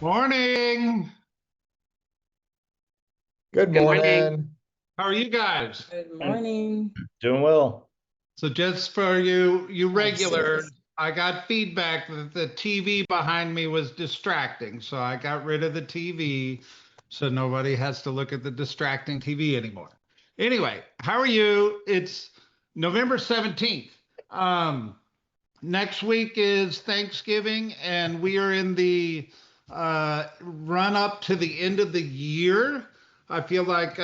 Morning. Good Good morning. morning. How are you guys? Good I'm morning. doing well. So just for you regulars, Excellent. I got feedback that the TV behind me was distracting. So I got rid of the TV so nobody has to look at the distracting TV anymore. Anyway, how are you? It's November 17th. Um, Next week is Thanksgiving, and we are in the run up to the end of the year. I feel like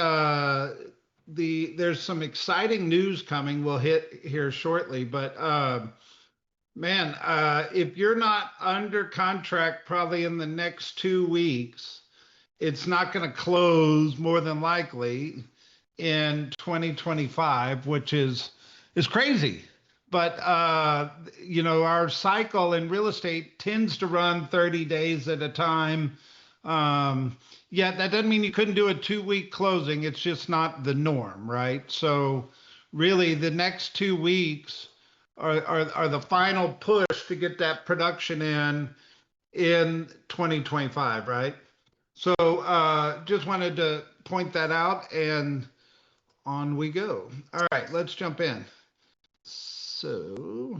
there's some exciting news coming. We'll hit here shortly, but man, if you're not under contract, probably in the next 2 weeks, it's not going to close more than likely in 2025, which is crazy. But our cycle in real estate tends to run 30 days at a time. Um, yeah, that doesn't mean you couldn't do a 2 week closing. It's just not the norm, right? So really, the next 2 weeks are the final push to get that production in 2025, right? So just wanted to point that out, and on we go. All right, let's jump in. So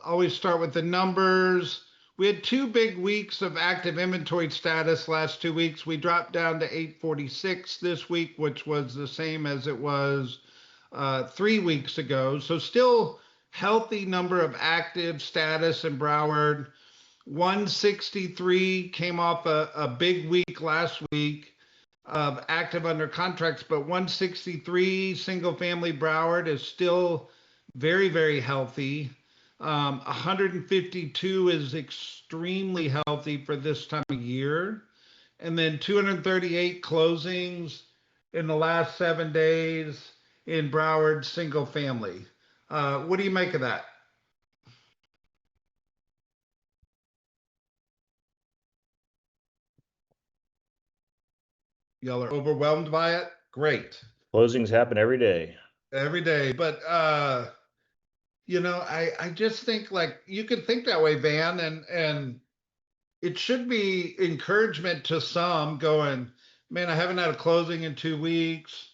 always start with the numbers. We had 2 big weeks of active inventory status last 2 weeks. We dropped down to 846 this week, which was the same as it was 3 weeks ago. So still healthy number of active status in Broward. 163 came off a big week last week of active under contracts, but 163 single family Broward is still very, very healthy. 152 is extremely healthy for this time of year. And then 238 closings in the last 7 days in Broward single family. What do you make of that? Y'all are overwhelmed by it? Great. Closings happen every day. Every day. But I just think like you can think that way, Van, and it should be encouragement to some going, man, I haven't had a closing in 2 weeks.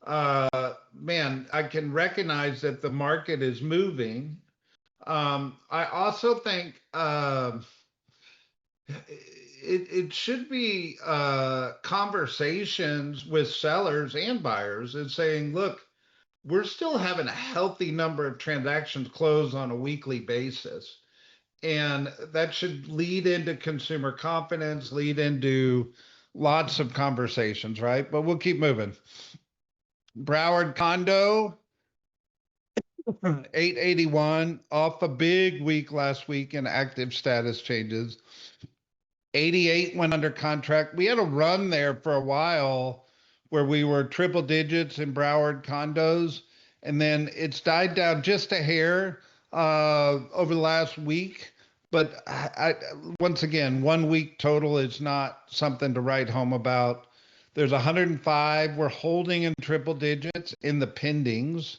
Man, I can recognize that the market is moving. I also think it should be conversations with sellers and buyers and saying, look, we're still having a healthy number of transactions close on a weekly basis. And that should lead into consumer confidence, lead into lots of conversations, right? But we'll keep moving. Broward condo, 881, off a big week last week in active status changes. 88 went under contract. We had a run there for a while where we were triple digits in Broward condos, and then it's died down just a hair over the last week. But once again, 1 week total is not something to write home about. There's 105. We're holding in triple digits in the pendings.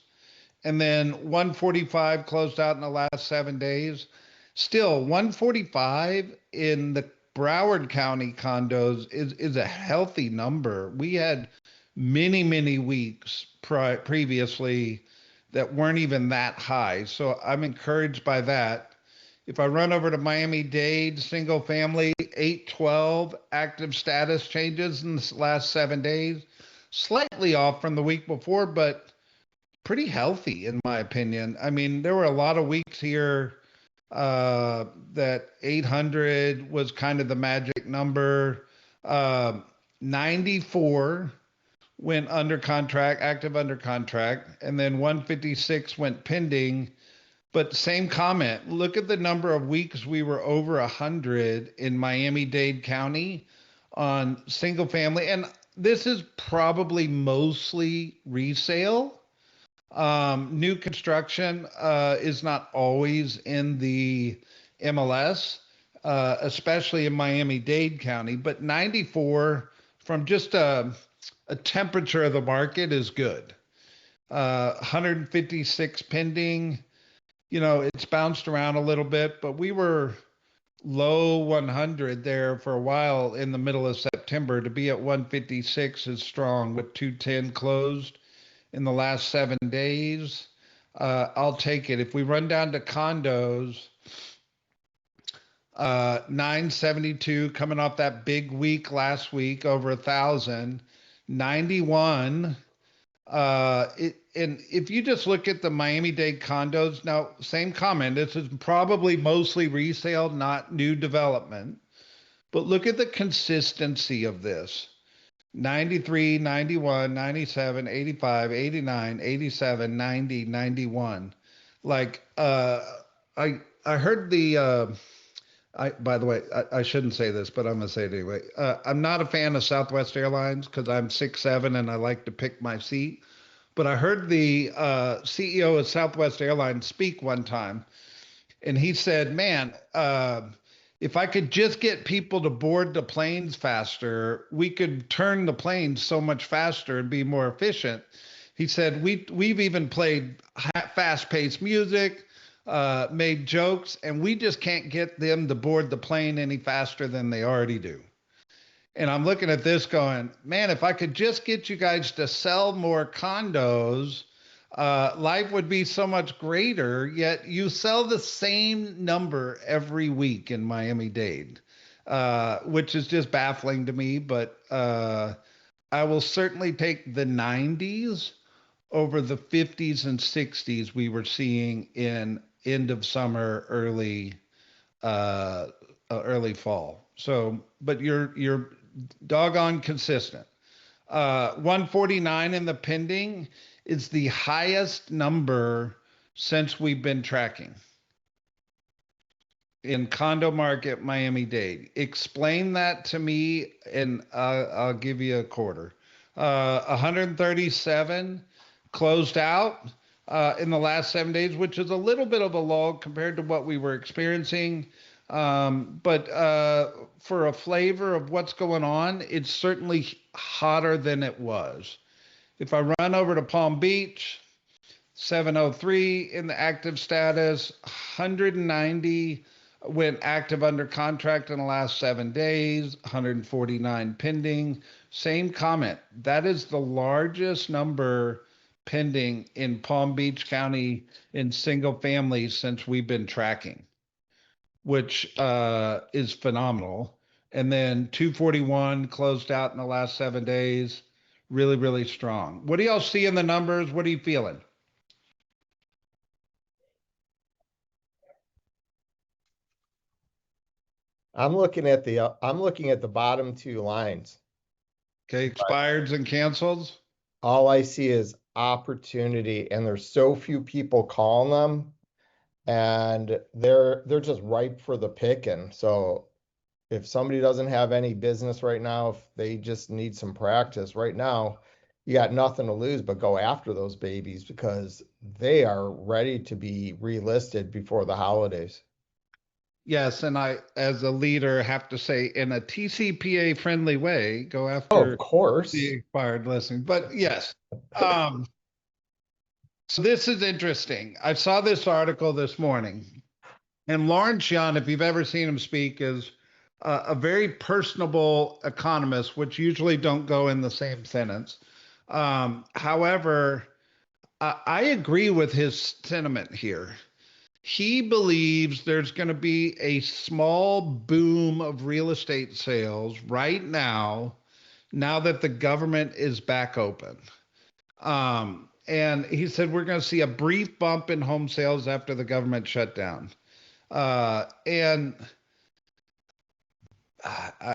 And then 145 closed out in the last 7 days. Still, 145 in the Broward County condos is a healthy number. We had many, many weeks previously that weren't even that high. So I'm encouraged by that. If I run over to Miami-Dade, single family, 812 active status changes in the last 7 days, slightly off from the week before, but pretty healthy in my opinion. I mean, there were a lot of weeks here that 800 was kind of the magic number. 94 went under contract, active under contract, and then 156 went pending. But same comment. Look at the number of weeks we were over 100 in Miami-Dade County on single family. And this is probably mostly resale. New construction is not always in the MLS, especially in Miami-Dade County, but 94 from just a temperature of the market is good. 156 pending. It's bounced around a little bit, but we were low 100 there for a while in the middle of September. To be at 156 is strong with 210 closed in the last 7 days. I'll take it. If we run down to condos, 972 coming off that big week last week, over 1,000, 91. And if you just look at the Miami-Dade condos, now, same comment, this is probably mostly resale, not new development. But look at the consistency of this. 93, 91, 97, 85, 89, 87, 90, 91. Like I heard the I by the way, I shouldn't say this, but I'm gonna say it anyway. I'm not a fan of Southwest Airlines because I'm 6'7" and I like to pick my seat. But I heard the CEO of Southwest Airlines speak one time, and he said, "Man, if I could just get people to board the planes faster, we could turn the planes so much faster and be more efficient." He said, we've even played fast-paced music, made jokes, and we just can't get them to board the plane any faster than they already do." And I'm looking at this going, man, if I could just get you guys to sell more condos, life would be so much greater. Yet you sell the same number every week in Miami-Dade, which is just baffling to me. But I will certainly take the 90s over the 50s and 60s we were seeing in end of summer, uh, early fall. So, but you're doggone consistent. 149 in the pending is the highest number since we've been tracking in condo market Miami-Dade. Explain that to me, and I'll give you a quarter. 137 closed out in the last 7 days, which is a little bit of a lull compared to what we were experiencing. But for a flavor of what's going on, it's certainly hotter than it was. If I run over to Palm Beach, 703 in the active status, 190 went active under contract in the last 7 days, 149 pending. Same comment. That is the largest number pending in Palm Beach County in single family since we've been tracking, which is phenomenal. And then 241 closed out in the last 7 days. Really, really strong. What do y'all see in the numbers? What are you feeling? I'm looking at the bottom two lines. Okay, expireds and cancels. All I see is opportunity, and there's so few people calling them, and they're just ripe for the picking. So if somebody doesn't have any business right now, if they just need some practice right now, you got nothing to lose but go after those babies because they are ready to be relisted before the holidays. Yes, and I, as a leader, have to say in a TCPA friendly way, go Oh, of after the course. expired listing. But yes, um, so this is interesting. I saw this article this morning, and Lawrence Young, if you've ever seen him speak, is a very personable economist, which usually don't go in the same sentence. However, I agree with his sentiment here. He believes there's going to be a small boom of real estate sales right now, now that the government is back open. And he said we're going to see a brief bump in home sales after the government shut down. And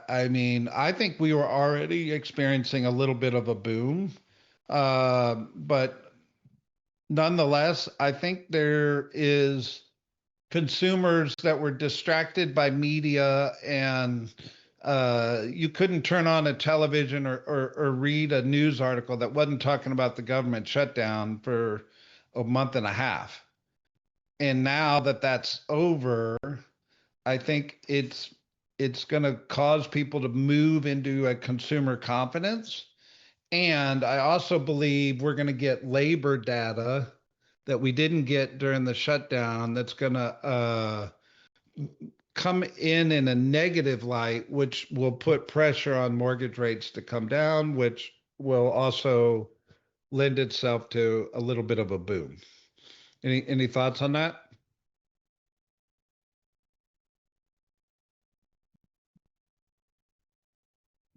I mean, I think we were already experiencing a little bit of a boom. But nonetheless, I think there is consumers that were distracted by media, and you couldn't turn on a television or read a news article that wasn't talking about the government shutdown for a month and a half. And now that that's over, I think it's going to cause people to move into a consumer confidence. And I also believe we're going to get labor data that we didn't get during the shutdown that's going to come in a negative light, which will put pressure on mortgage rates to come down, which will also lend itself to a little bit of a boom. Any thoughts on that?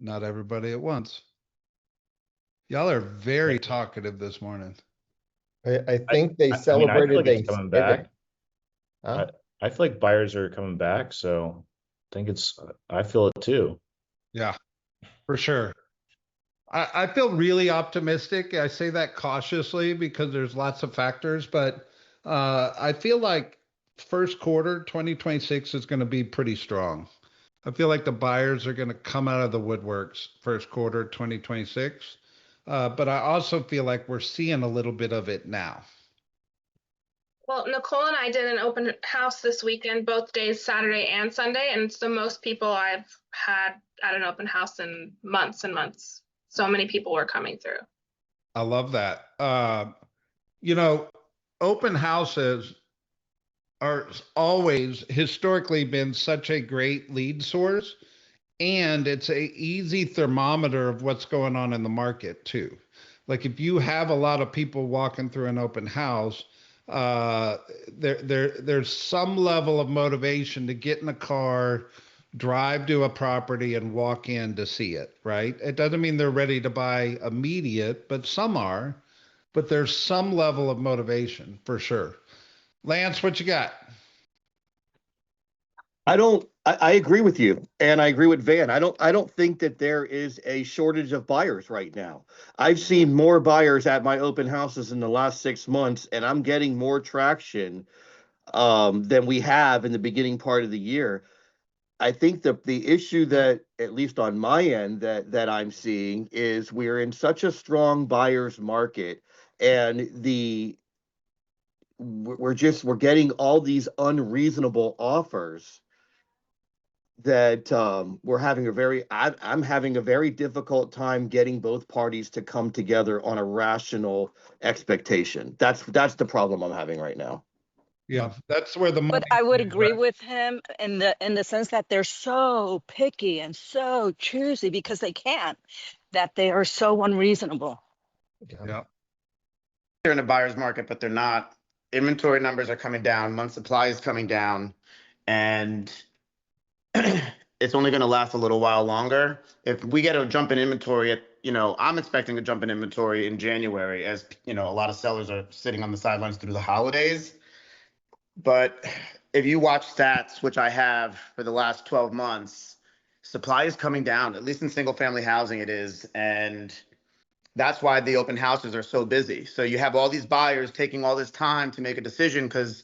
Not everybody at once. Y'all are very talkative this morning. I think they I mean, I feel celebrated like it's coming Thanksgiving. back. Huh? I feel like buyers are coming back, so I feel it too. Yeah, for sure. I feel really optimistic. I say that cautiously because there's lots of factors, but I feel like first quarter 2026 is going to be pretty strong. I feel like the buyers are going to come out of the woodworks first quarter 2026. But I also feel like we're seeing a little bit of it now. Well, Nicole and I did an open house this weekend, both days, Saturday and Sunday, and it's the most people I've had at an open house in months and months. So many people were coming through. I love that. You know, open houses are always historically been such a great lead source, and it's a easy thermometer of what's going on in the market too. Like if you have a lot of people walking through an open house, uh, there's some level of motivation to get in a car, drive to a property, and walk in to see it. Right? It doesn't mean they're ready to buy immediate, but some are. But there's some level of motivation for sure. Lance, what you got? I agree with you, and I agree with Van. I don't think that there is a shortage of buyers right now. I've seen more buyers at my open houses in the last 6 months, and I'm getting more traction than we have in the beginning part of the year. I think the issue that, at least on my end, that I'm seeing is we're in such a strong buyer's market, and we're getting all these unreasonable offers that I'm having a very difficult time getting both parties to come together on a rational expectation. That's the problem I'm having right now. Yeah, that's where the money. But I would agree with him in the sense that they're so picky and so choosy because they can, that they are so unreasonable. Yeah. They're in a buyer's market, but they're not. Inventory numbers are coming down, month supply is coming down, and it's only going to last a little while longer. If we get a jump in inventory I'm expecting a jump in inventory in January, as a lot of sellers are sitting on the sidelines through the holidays. But if you watch stats, which I have for the last 12 months, supply is coming down, at least in single family housing it is. And that's why the open houses are so busy. So you have all these buyers taking all this time to make a decision because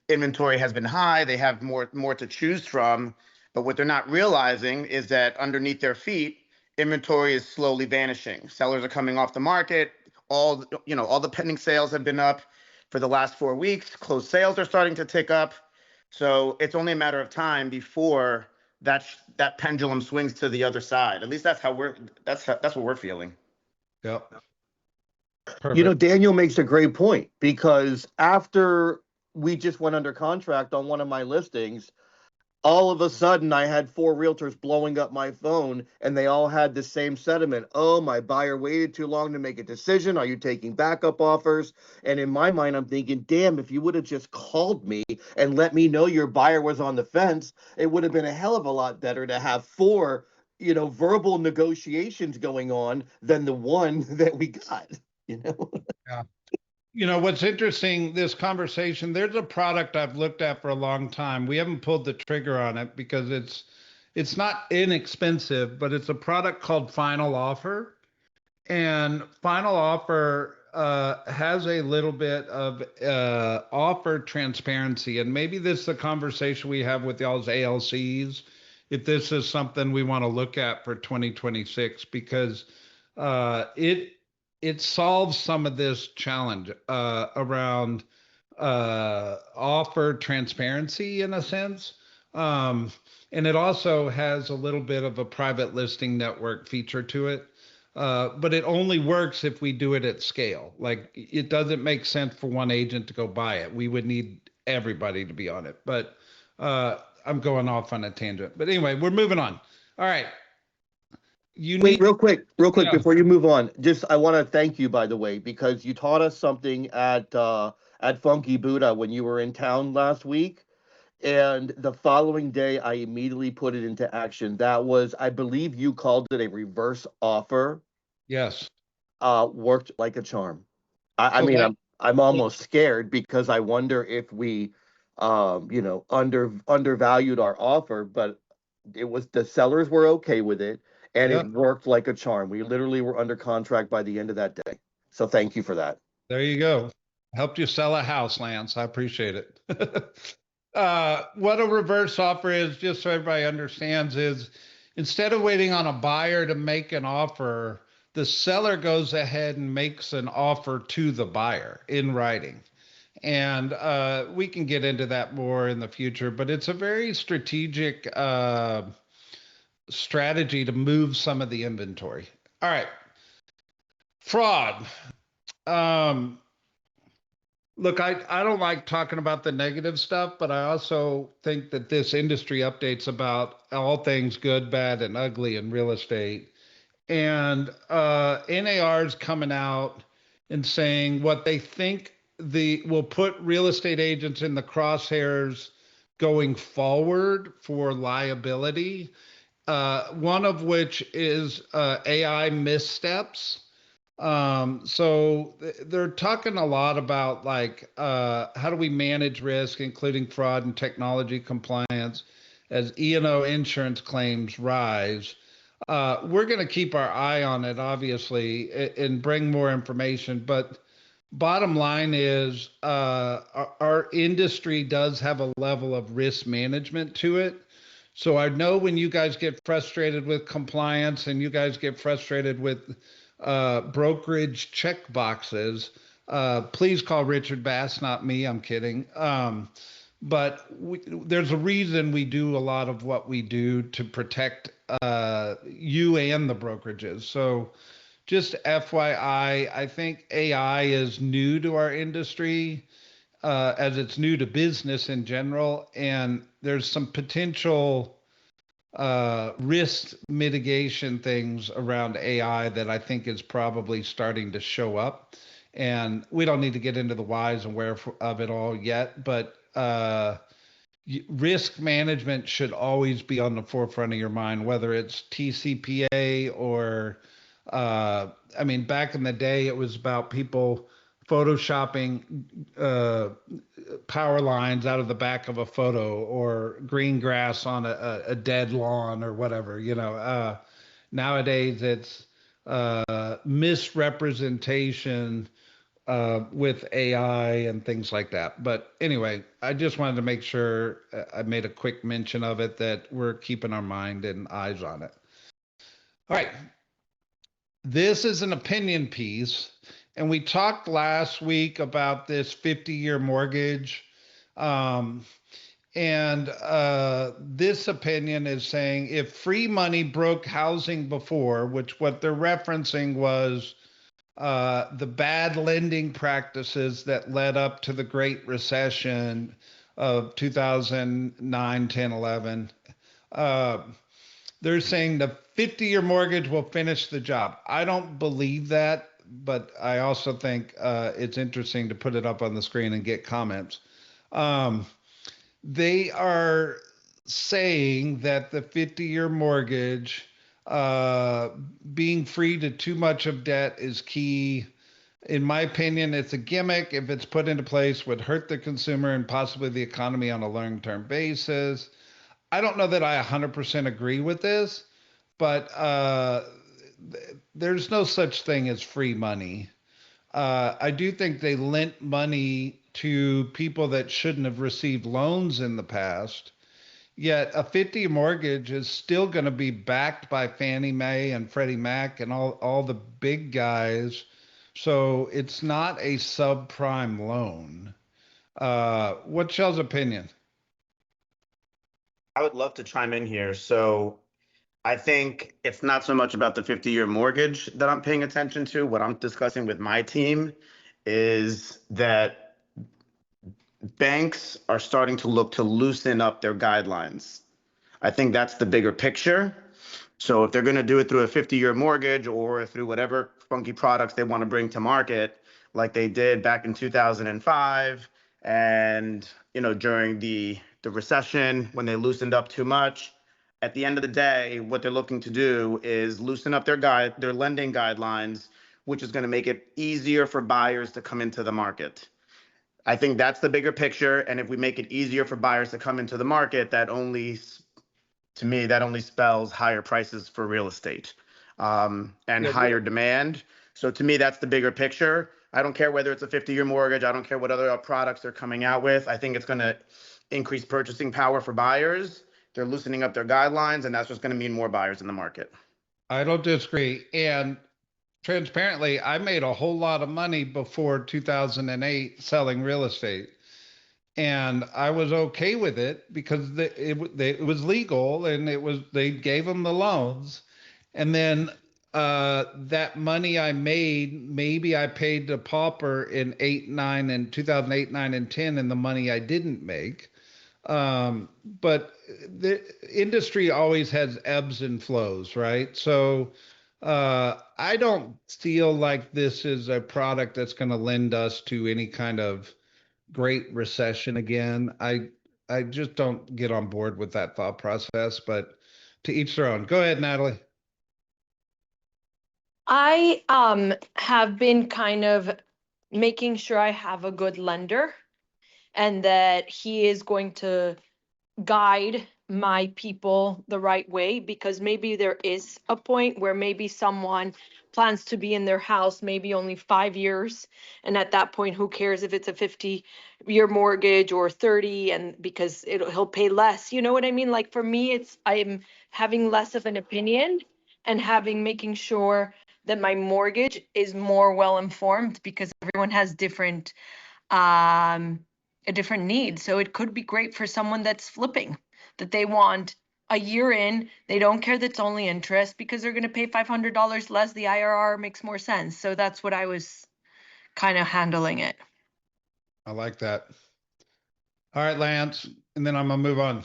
inventory has been high. They have more to choose from. But what they're not realizing is that underneath their feet, inventory is slowly vanishing. Sellers are coming off the market. All the pending sales have been up for the last 4 weeks. Closed sales are starting to tick up. So it's only a matter of time before that pendulum swings to the other side. At least that's what we're feeling. Yep. Daniel makes a great point, because after we just went under contract on one of my listings, all of a sudden I had 4 realtors blowing up my phone, and they all had the same sentiment. Oh, my buyer waited too long to make a decision. Are you taking backup offers? And in my mind, I'm thinking, damn, if you would have just called me and let me know your buyer was on the fence, it would have been a hell of a lot better to have 4, verbal negotiations going on than the one that we got, Yeah. What's interesting, this conversation, there's a product I've looked at for a long time. We haven't pulled the trigger on it because it's not inexpensive, but it's a product called Final Offer. And Final Offer has a little bit of offer transparency. And maybe this is a conversation we have with y'all's ALCs, if this is something we want to look at for 2026, because it solves some of this challenge around offer transparency in a sense. And it also has a little bit of a private listing network feature to it. But it only works if we do it at scale. Like, it doesn't make sense for one agent to go buy it. We would need everybody to be on it. But I'm going off on a tangent, but anyway, we're moving on. All right. Wait, real quick Yeah. before you move on. Just I want to thank you, by the way, because you taught us something at Funky Buddha when you were in town last week. And the following day, I immediately put it into action. That was, I believe you called it a reverse offer. Yes. Worked like a charm. I mean, I'm almost scared because I wonder if we, undervalued our offer, but it was the sellers were okay with it, and Yeah. it worked like a charm. We literally were under contract by the end of that day. So thank you for that. There you go. Helped you sell a house, Lance. I appreciate it. What a reverse offer is, just so everybody understands, is instead of waiting on a buyer to make an offer, the seller goes ahead and makes an offer to the buyer in writing. And we can get into that more in the future, but it's a very strategic strategy to move some of the inventory. All right. Fraud. Um, Look, I don't like talking about the negative stuff, but I also think that this industry updates about all things good, bad, and ugly in real estate. And NAR is coming out and saying what they think will put real estate agents in the crosshairs going forward for liability. One of which is AI missteps. So they're talking a lot about like how do we manage risk, including fraud and technology compliance, as E&O insurance claims rise. We're going to keep our eye on it, obviously, and bring more information. But bottom line is, our industry does have a level of risk management to it. So I know when you guys get frustrated with compliance and you guys get frustrated with brokerage check boxes, please call Richard Bass, not me. I'm kidding. But there's a reason we do a lot of what we do to protect you and the brokerages. So just FYI, I think AI is new to our industry, as it's new to business in general, and there's some potential risk mitigation things around AI that I think is probably starting to show up. And we don't need to get into the whys and where of it all yet, but risk management should always be on the forefront of your mind, whether it's TCPA or, I mean, back in the day, it was about people photoshopping power lines out of the back of a photo or green grass on a dead lawn or whatever, nowadays it's misrepresentation with AI and things like that. But anyway, I just wanted to make sure I made a quick mention of it, that we're keeping our mind and eyes on it. All right. This is an opinion piece. And we talked last week about this 50-year mortgage. And this opinion is saying if free money broke housing before, which what they're referencing was the bad lending practices that led up to the Great Recession of 2009, 10, 11. They're saying the 50-year mortgage will finish the job. I don't believe that, but I also think it's interesting to put it up on the screen and get comments. They are saying that the 50-year mortgage, being free to too much of debt is key. In my opinion, it's a gimmick. If it's put into place, would hurt the consumer and possibly the economy on a long-term basis. I don't know that I 100% agree with this, but there's no such thing as free money. I do think they lent money to people that shouldn't have received loans in the past. Yet a 50 mortgage is still going to be backed by Fannie Mae and Freddie Mac and all the big guys. So it's not a subprime loan. What's y'all's opinion? I would love to chime in here. So I think it's not so much about the 50-year mortgage that I'm paying attention to. What I'm discussing with my team is that banks are starting to look to loosen up their guidelines. I think that's the bigger picture. So if they're going to do it through a 50-year mortgage or through whatever funky products they want to bring to market, like they did back in 2005, and during the recession when they loosened up too much, at the end of the day, what they're looking to do is loosen up their lending guidelines, which is going to make it easier for buyers to come into the market. I think that's the bigger picture. And if we make it easier for buyers to come into the market, to me, that only spells higher prices for real estate, and Yeah, higher demand. So to me, that's the bigger picture. I don't care whether it's a 50-year mortgage. I don't care what other products they're coming out with. I think it's going to increase purchasing power for buyers. They're loosening up their guidelines, and that's just going to mean more buyers in the market. I don't disagree. And transparently, I made a whole lot of money before 2008 selling real estate. And I was okay with it because it was legal and they gave them the loans. And then that money I made, maybe I paid the pauper in 2008, 9, and 10, and the money I didn't make. But the industry always has ebbs and flows, right? So I don't feel like this is a product that's going to lend us to any kind of great recession again. I just don't get on board with that thought process, but to each their own. Go ahead, Natalie. I have been kind of making sure I have a good lender and that he is going to guide my people the right way, because maybe there is a point where maybe someone plans to be in their house maybe only 5 years, and at that point who cares if it's a 50-year mortgage or 30, and because he'll pay less, you know what I mean? Like for me, it's I'm having less of an opinion and making sure that my mortgage is more well informed, because everyone has different um a different need. So it could be great for someone that's flipping, that they want a year in, they don't care that's only interest because they're going to pay $500 less. The IRR makes more sense. So that's what I was kind of handling it. I like that. All right, Lance, and then I'm gonna move on.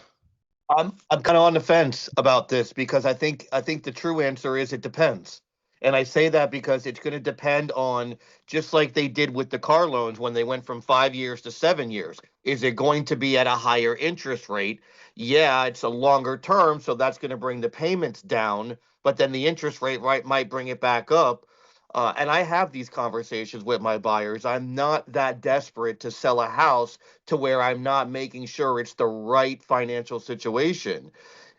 I'm kind of on the fence about this because I think the true answer is it depends. And I say that because it's going to depend on, just like they did with the car loans when they went from 5 years to 7 years. Is it going to be at a higher interest rate? Yeah, it's a longer term, so that's going to bring the payments down, but then the interest rate might bring it back up. And I have these conversations with my buyers. I'm not that desperate to sell a house to where I'm not making sure it's the right financial situation.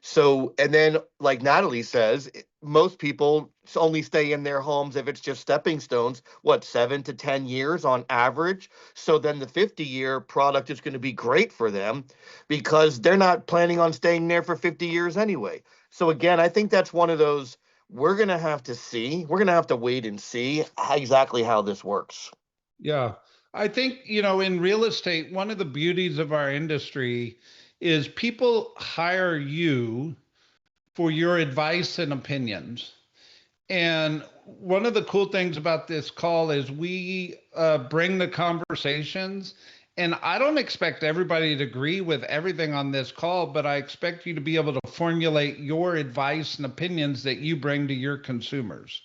So, and then, like Natalie says, most people only stay in their homes if it's just stepping stones, 7 to 10 years on average. So then the 50-year product is going to be great for them because they're not planning on staying there for 50 years anyway. So again, I think that's one of those, we're going to have to see, we're going to have to wait and see exactly how this works. Yeah. I think, in real estate, one of the beauties of our industry is people hire you for your advice and opinions. And one of the cool things about this call is we bring the conversations. And I don't expect everybody to agree with everything on this call, but I expect you to be able to formulate your advice and opinions that you bring to your consumers.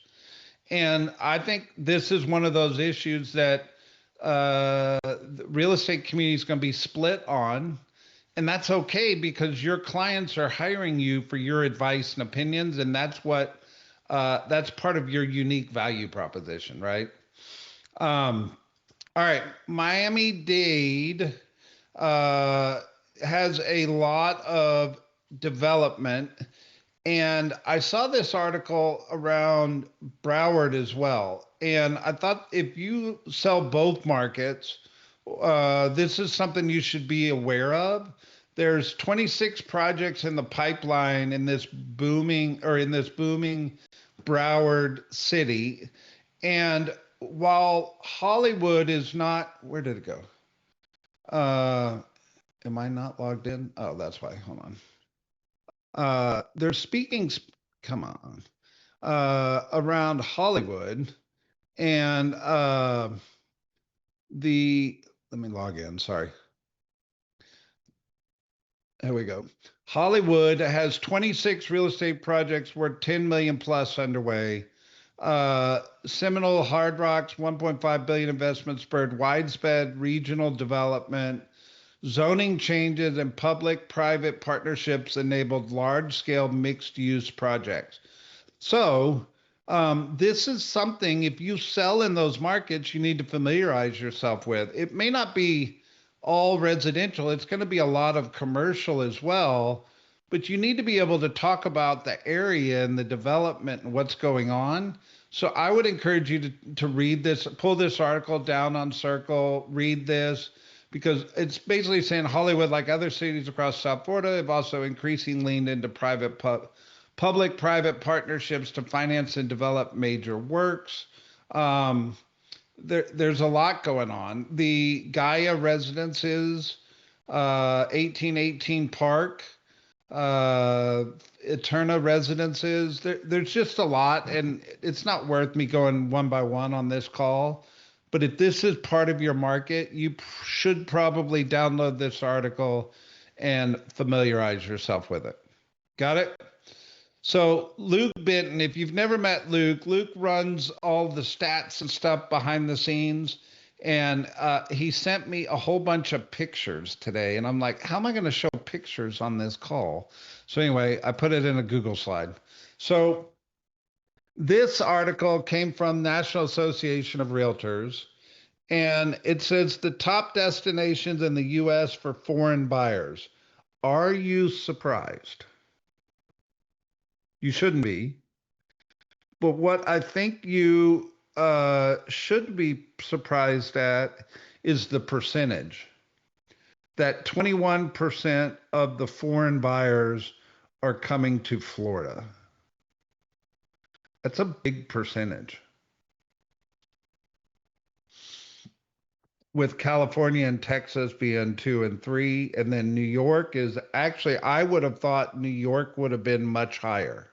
And I think this is one of those issues that the real estate community is going to be split on. And that's okay because your clients are hiring you for your advice and opinions. And that's part of your unique value proposition, right? All right. Miami-Dade has a lot of development. And I saw this article around Broward as well. And I thought if you sell both markets, this is something you should be aware of. There's 26 projects in the pipeline in this booming Broward city. And while Hollywood is not, where did it go? Am I not logged in? Oh, that's why. Hold on. They're speaking, come on, around Hollywood and let me log in, sorry. There we go. Hollywood has 26 real estate projects worth 10 million plus underway. Seminole Hard Rock's 1.5 billion investment spurred widespread regional development. Zoning changes and public-private partnerships enabled large-scale mixed-use projects. So this is something, if you sell in those markets, you need to familiarize yourself with. It may not be all residential. It's going to be a lot of commercial as well, but you need to be able to talk about the area and the development and what's going on. So I would encourage you to read this, pull this article down on Circle, read this, because it's basically saying Hollywood, like other cities across South Florida, have also increasingly leaned into public-private partnerships to finance and develop major works. There's a lot going on. The Gaia Residences, 1818 Park, Eterna Residences. There's just a lot, and it's not worth me going one by one on this call. But if this is part of your market, you should probably download this article and familiarize yourself with it. Got it? So Luke Benton, if you've never met Luke, Luke runs all the stats and stuff behind the scenes. And he sent me a whole bunch of pictures today. And I'm like, how am I going to show pictures on this call? So anyway, I put it in a Google slide. So this article came from National Association of Realtors. And it says the top destinations in the U.S. for foreign buyers. Are you surprised? You shouldn't be. But what I think you should be surprised at is the percentage. That 21% of the foreign buyers are coming to Florida. That's a big percentage. With California and Texas being 2 and 3, and then New York is actually, I would have thought New York would have been much higher.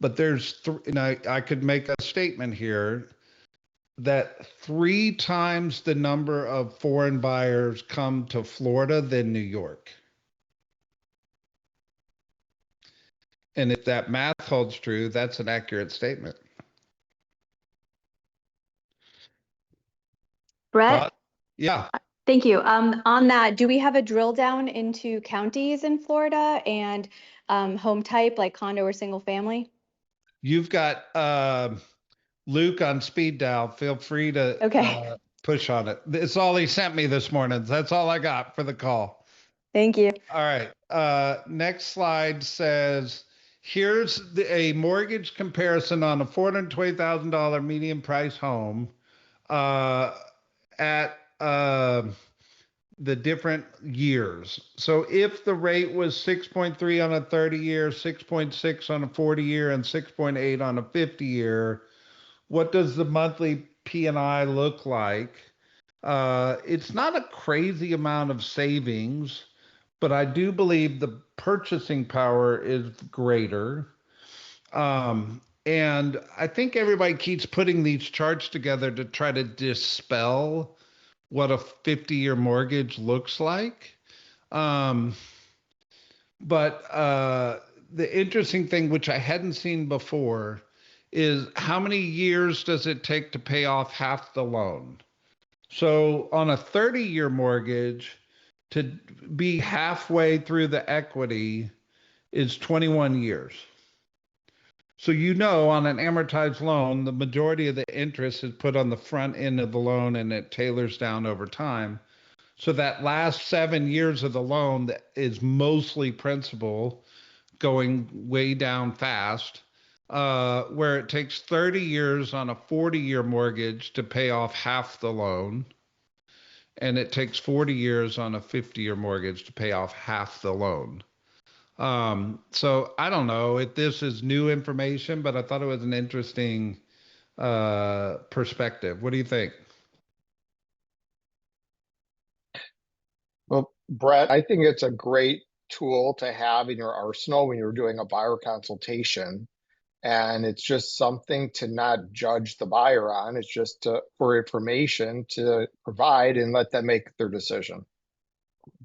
But there's, I could make a statement here that 3 times the number of foreign buyers come to Florida than New York. And if that math holds true, that's an accurate statement. Brett? Yeah. Thank you. On that, do we have a drill down into counties in Florida and home type, like condo or single family? You've got Luke on speed dial. Feel free to push on it. It's all he sent me this morning. That's all I got for the call. Thank you. All right. Next slide says, here's a mortgage comparison on a $420,000 median price home at the different years. So if the rate was 6.3 on a 30-year, 6.6 on a 40-year, and 6.8 on a 50-year, what does the monthly P&I look like? It's not a crazy amount of savings, but I do believe the purchasing power is greater. And I think everybody keeps putting these charts together to try to dispel what a 50-year mortgage looks like. But the interesting thing, which I hadn't seen before, is how many years does it take to pay off half the loan? So on a 30-year mortgage, to be halfway through the equity is 21 years. So on an amortized loan, the majority of the interest is put on the front end of the loan and it tailors down over time. So that last 7 years of the loan that is mostly principal going way down fast, where it takes 30 years on a 40-year mortgage to pay off half the loan, and it takes 40 years on a 50-year mortgage to pay off half the loan. So I don't know if this is new information, but I thought it was an interesting perspective. What do you think? Well, Brett, I think it's a great tool to have in your arsenal when you're doing a buyer consultation. And it's just something to not judge the buyer on. It's just for information to provide and let them make their decision.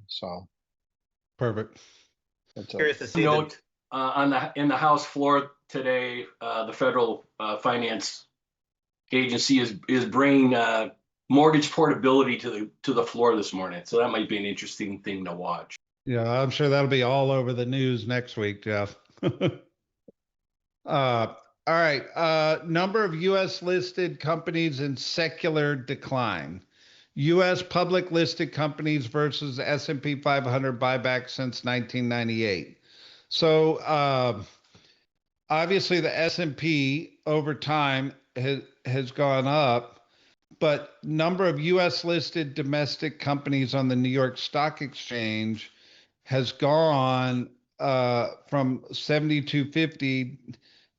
So. Perfect. Curious to see the, Note in the House floor today, the federal finance agency is bringing mortgage portability to the floor this morning. So that might be an interesting thing to watch. Yeah, I'm sure that'll be all over the news next week, Jeff. All right. Number of U.S. listed companies in secular decline. U.S. public listed companies versus S&P 500 buyback since 1998. So obviously the S&P over time has gone up, but number of U.S. listed domestic companies on the New York Stock Exchange has gone from 7,250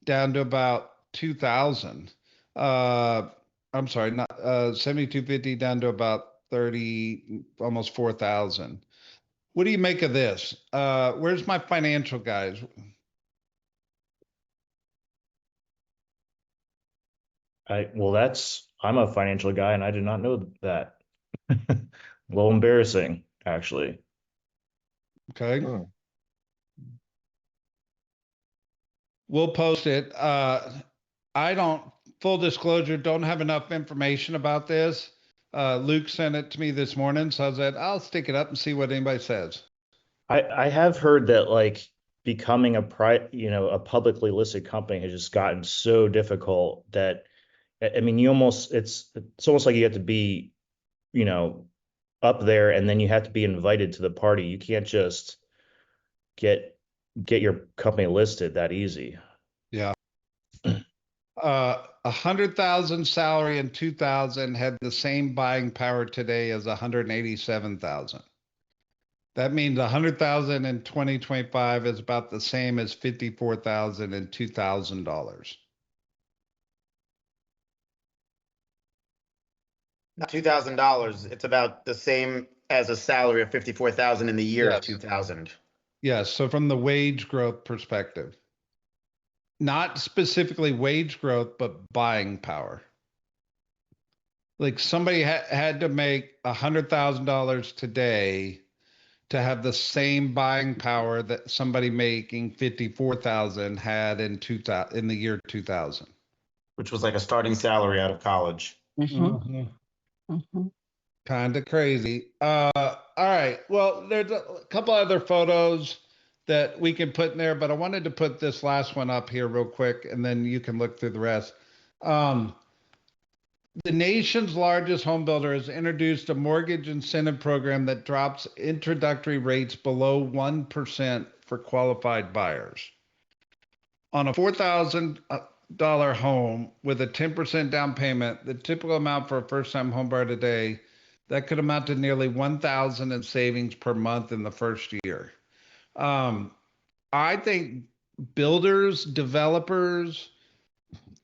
down to about 2,000. I'm sorry, not 7,250 down to about 30, almost 4,000. What do you make of this? Where's my financial guys? I'm a financial guy and I did not know that. A little embarrassing, actually. Okay. Hmm. We'll post it. I don't, full disclosure, don't have enough information about this. Luke sent it to me this morning, so I said, I'll stick it up and see what anybody says. I have heard that like becoming a publicly listed company has just gotten so difficult that I mean it's almost like you have to be, you know, up there and then you have to be invited to the party. You can't just get your company listed that easy. Yeah. 100,000 salary in 2000 had the same buying power today as 187,000. That means 100,000 in 2025 is about the same as 54,000 in $2,000. $2,000. It's about the same as a salary of 54,000 in the year of Yes. 2000. Yes. So from the wage growth perspective, not specifically wage growth, but buying power. Like somebody had to make $100,000 today to have the same buying power that somebody making 54,000 had in the year 2000. Which was like a starting salary out of college. Kind of crazy. All right. Well, there's a couple other photos that we can put in there, but I wanted to put this last one up here real quick, and then you can look through the rest. The nation's largest home builder has introduced a mortgage incentive program that drops introductory rates below 1% for qualified buyers. On a $4,000 home with a 10% down payment, the typical amount for a first-time home buyer today, that could amount to nearly $1,000 in savings per month in the first year. I think builders, developers,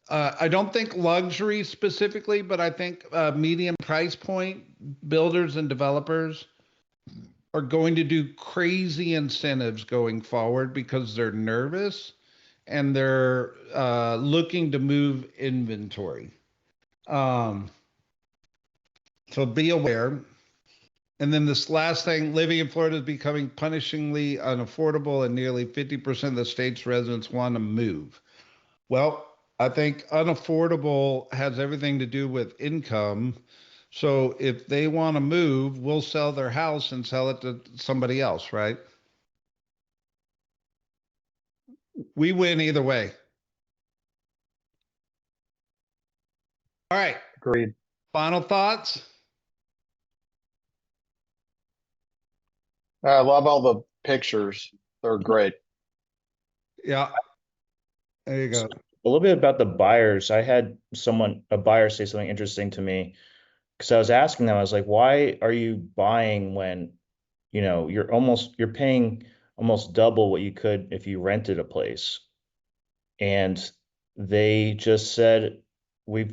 I don't think luxury specifically, but I think medium price point builders and developers are going to do crazy incentives going forward because they're nervous and they're looking to move inventory. So be aware. And then this last thing, living in Florida is becoming punishingly unaffordable and nearly 50% of the state's residents want to move. Well, I think unaffordable has everything to do with income. So if they want to move, we'll sell their house and sell it to somebody else, right? We win either way. All right. Agreed. Final thoughts? I love all the pictures. They're great. Yeah. There you go. A little bit about the buyers. I had a buyer say something interesting to me because I was asking them, I was like, why are you buying when, you know, you're paying almost double what you could if you rented a place? And they just said, we're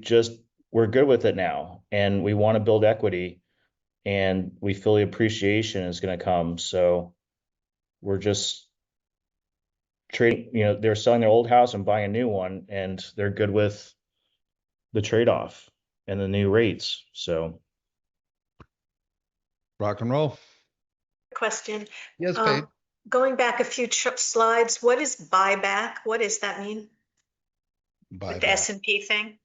good with it now and we want to build equity and we feel the appreciation is going to come. So we're just trading, you know, they're selling their old house and buying a new one and they're good with the trade-off and the new rates. So rock and roll. Question. Yes, babe. Going back a few slides, what is buyback? What does that mean? With the Buyback. S&P thing?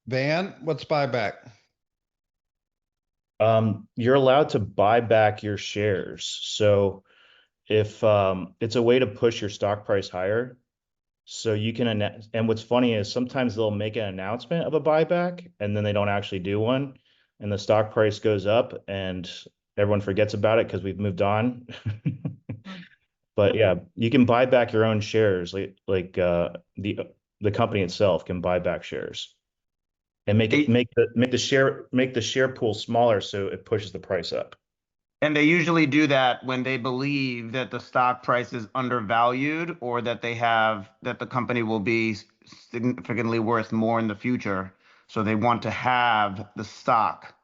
Van, what's buyback? You're allowed to buy back your shares. So if it's a way to push your stock price higher. So you can, and what's funny is sometimes they'll make an announcement of a buyback and then they don't actually do one. And the stock price goes up and everyone forgets about it because we've moved on. But yeah, you can buy back your own shares, like the company itself can buy back shares and make the share pool smaller so it pushes the price up. And they usually do that when they believe that the stock price is undervalued or that the company will be significantly worth more in the future. So they want to have the stock.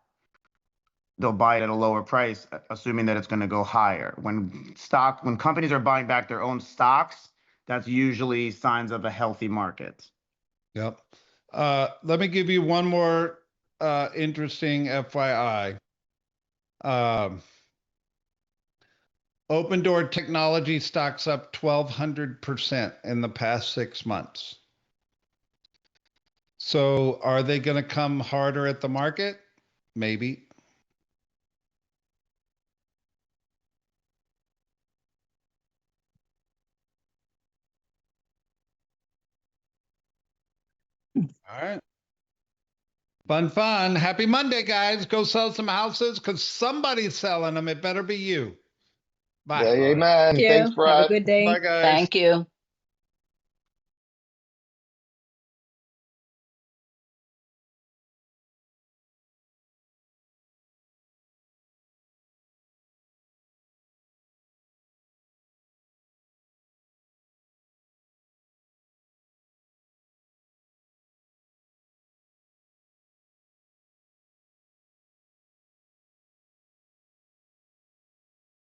They'll buy it at a lower price, assuming that it's going to go higher. When companies are buying back their own stocks, that's usually signs of a healthy market. Yep. Let me give you one more interesting FYI. Open Door Technology stocks up 1,200% in the past 6 months. So are they going to come harder at the market? Maybe. All right. Fun. Happy Monday, guys. Go sell some houses because somebody's selling them. It better be you. Bye. Yeah, amen. Thank you. Thanks, Have a Brett. good day. Bye, guys. Thank you.